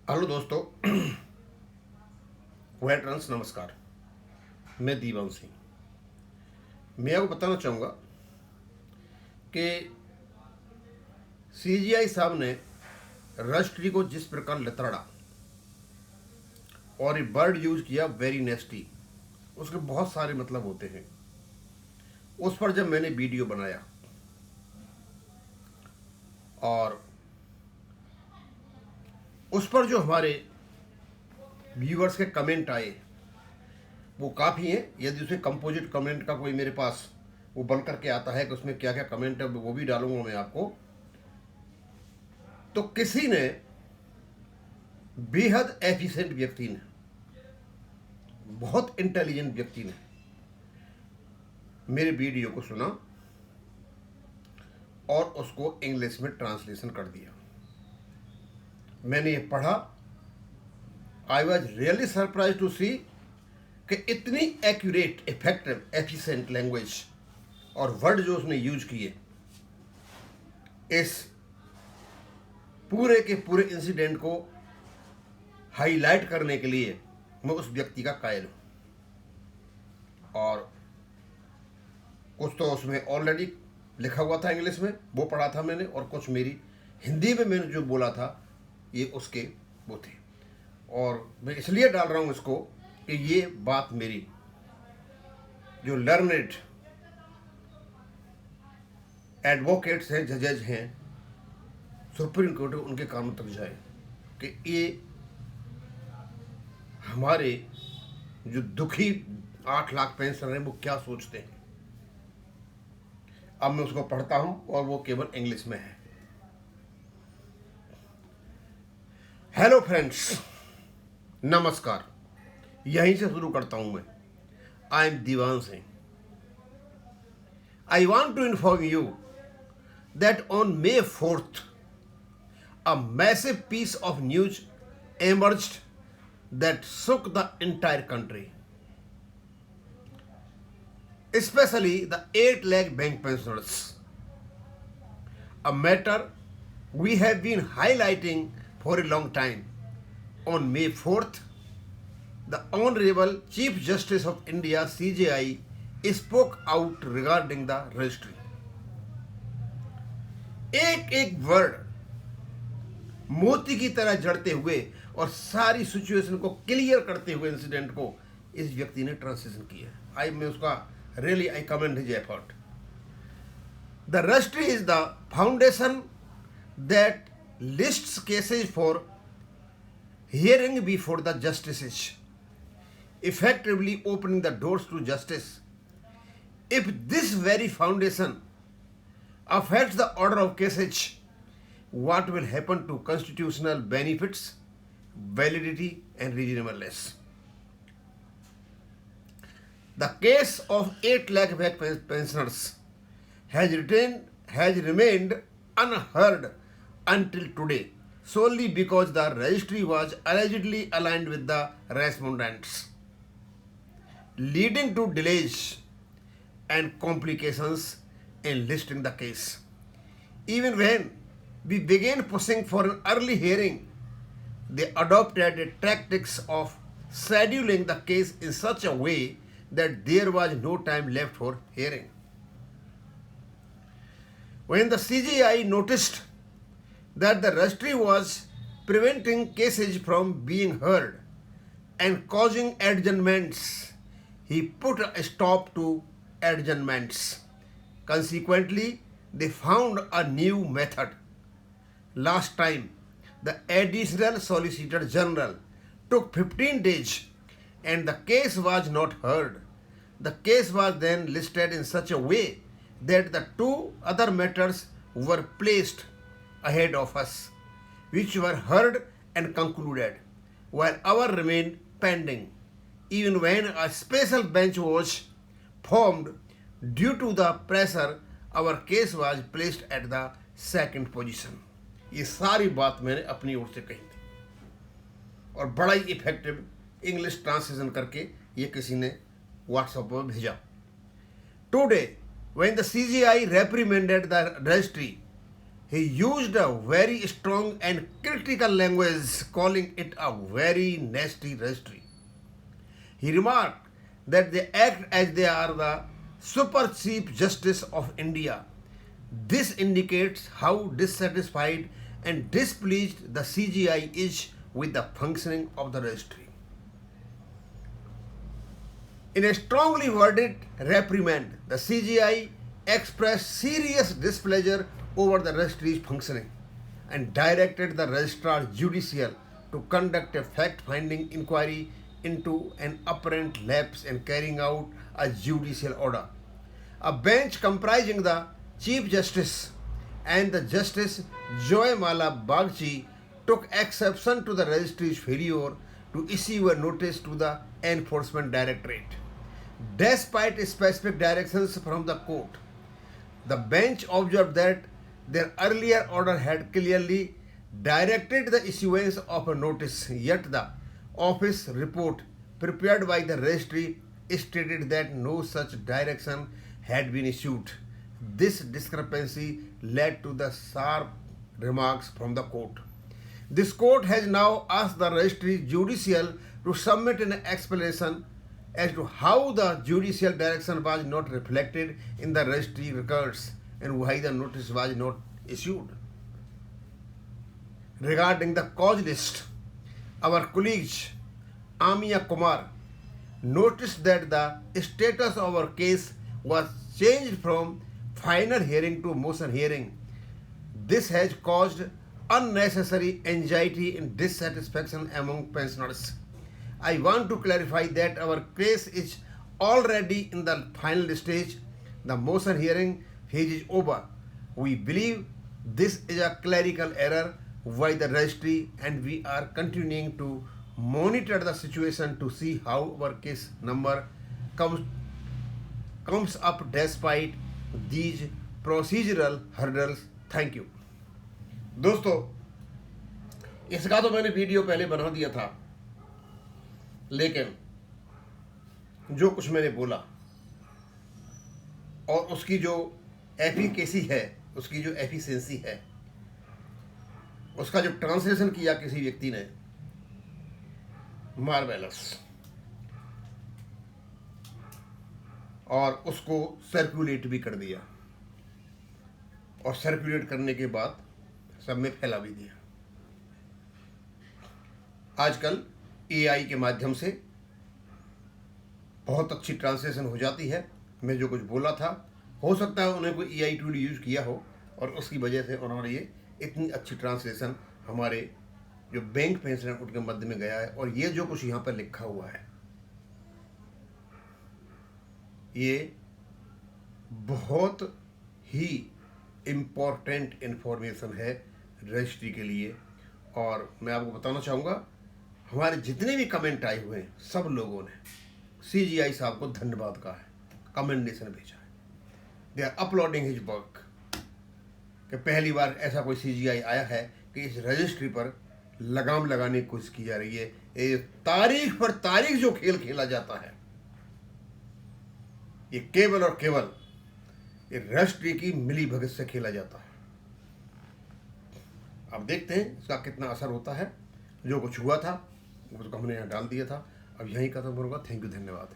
Hello दोस्तों, veterans नमस्कार। मैं दीवान सिंह। मैं आपको बताना चाहूँगा कि सीजीआई साहब ने रजिस्ट्री को जिस प्रकार लतड़ा और ये वर्ड यूज किया वेरी नेस्टी, उसके बहुत सारे मतलब होते हैं। उस पर जब मैंने वीडियो बनाया और उस पर जो हमारे व्यूअर्स के कमेंट आए वो काफ़ी हैं। यदि उसे कंपोजिट कमेंट का कोई मेरे पास वो बन करके आता है कि उसमें क्या क्या कमेंट है वो भी डालूंगा मैं आपको। तो किसी ने बेहद एफिशिएंट व्यक्ति ने, बहुत इंटेलिजेंट व्यक्ति ने मेरे वीडियो को सुना और उसको इंग्लिश में ट्रांसलेशन कर दिया। मैंने ये पढ़ा, I was really surprise to see कि इतनी एक्यूरेट, इफेक्टिव, एफिशिएंट लैंग्वेज और वर्ड जो उसने यूज किए इस पूरे के पूरे इंसिडेंट को हाईलाइट करने के लिए मैं उस व्यक्ति का कायल हूँ। और कुछ तो उसमें ऑलरेडी लिखा हुआ था इंग्लिश में, वो पढ़ा था मैंने, और कुछ मेरी हिंदी में मैंने जो बोला था ये उसके वो थे। और मैं इसलिए डाल रहा हूँ इसको कि ये बात मेरी जो लर्नेड एडवोकेट्स हैं, जजेज हैं सुप्रीम कोर्ट, उनके कानों तक जाए कि ये हमारे जो दुखी 8 लाख पेंशनर हैं वो क्या सोचते हैं। अब मैं उसको पढ़ता हूं और वो केवल इंग्लिश में है। हेलो फ्रेंड्स, नमस्कार। यहीं से शुरू करता हूं मैं। I am Diwan Singh. I want to inform you that on May 4th a massive piece of news emerged that shook the entire country, especially the 8 lakh bank pensioners. A matter we have been highlighting for a long time. On May 4th, the Honorable Chief Justice of India (CJI) spoke out regarding the registry. एक एक word मोती की तरह जड़ते हुए और सारी situation को clear करते हुए इंसिडेंट को इस व्यक्ति ने ट्रांसलेशन किया। मैं उसका really I commend his effort. The registry is the foundation that lists cases for hearing before the justices, effectively opening the doors to justice. If this very foundation affects the order of cases, what will happen to constitutional benefits, validity, and reasonableness? The case of 8 lakh back pensioners has remained unheard until today, solely because the registry was allegedly aligned with the respondents, leading to delays and complications in listing the case. Even when we began pushing for an early hearing, they adopted the tactics of scheduling the case in such a way that there was no time left for hearing. When the CGI noticed that the registry was preventing cases from being heard and causing adjournments, he put a stop to adjournments. Consequently, they found a new method. Last time, the additional Solicitor General took 15 days and the case was not heard. The case was then listed in such a way that the 2 other matters were placed ahead of us, which were heard and concluded, while our remained pending. Even when a special bench was formed due to the pressure, our case was placed at the second position. ये सारी बात मैंने अपनी ओर से कही थी और बड़ा ही इफेक्टिव इंग्लिश ट्रांसलेशन करके ये किसी ने व्हाट्सएप पर भेजा। Today when the CGI reprimanded the registry, He used a very strong and critical language, calling it a very nasty registry. He remarked that they act as they are the super chief justice of India. This indicates how dissatisfied and displeased the CGI is with the functioning of the registry. In a strongly worded reprimand, the CGI expressed serious displeasure over the registry's functioning and directed the Registrar Judicial to conduct a fact-finding inquiry into an apparent lapse in carrying out a judicial order. A bench comprising the Chief Justice and the Justice Joymala Bagchi took exception to the registry's failure to issue a notice to the Enforcement Directorate. Despite specific directions from the court, the bench observed that their earlier order had clearly directed the issuance of a notice, yet the office report prepared by the registry stated that no such direction had been issued. This discrepancy led to the sharp remarks from the court. This court has now asked the registry judicial to submit an explanation as to how the judicial direction was not reflected in the registry records and why the notice was not issued. Regarding the cause list, our colleague Amia Kumar noticed that the status of our case was changed from final hearing to motion hearing. This has caused unnecessary anxiety and dissatisfaction among pensioners. I want to clarify that our case is already in the final stage. The motion hearing phase is over. We believe this is a clerical error by the registry and we are continuing to monitor the situation to see how our case number comes up despite these procedural hurdles. Thank you. दोस्तों, इसका तो मैंने video पहले बना दिया था, लेकिन जो कुछ मैंने बोला और उसकी जो एफिकेसी है, उसकी जो एफिशिएंसी है, उसका जो ट्रांसलेशन किया किसी व्यक्ति ने, मार्वेलस, और उसको सर्कुलेट भी कर दिया और सर्कुलेट करने के बाद सब में फैला भी दिया। आजकल एआई के माध्यम से बहुत अच्छी ट्रांसलेशन हो जाती है। मैं जो कुछ बोला था, हो सकता है उन्हें कोई एआई टूल यूज़ किया हो और उसकी वजह से उन्होंने ये इतनी अच्छी ट्रांसलेशन हमारे जो बैंक पेंशनर उनके मध्य में गया है। और ये जो कुछ यहाँ पर लिखा हुआ है, ये बहुत ही इम्पोर्टेंट इन्फॉर्मेशन है रजिस्ट्री के लिए। और मैं आपको बताना चाहूँगा, हमारे जितने भी कमेंट आए हुए हैं, सब लोगों ने सीजीआई साहब को धन्यवाद कहा है, कमेंडेशन भेजा है। They are uploading his work कि पहली बार ऐसा कोई सीजीआई आया है कि इस रजिस्ट्री पर लगाम लगाने की कोशिश की जा रही है। ये तारीख पर तारीख जो खेल खेला जाता है, ये केवल और केवल ये रजिस्ट्री की मिली भगत से खेला जाता है। अब देखते हैं इसका कितना असर होता है। जो कुछ हुआ था उसको हमने यहाँ डाल दिया था। अब यहीं खत्म होगा। थैंक यू, धन्यवाद।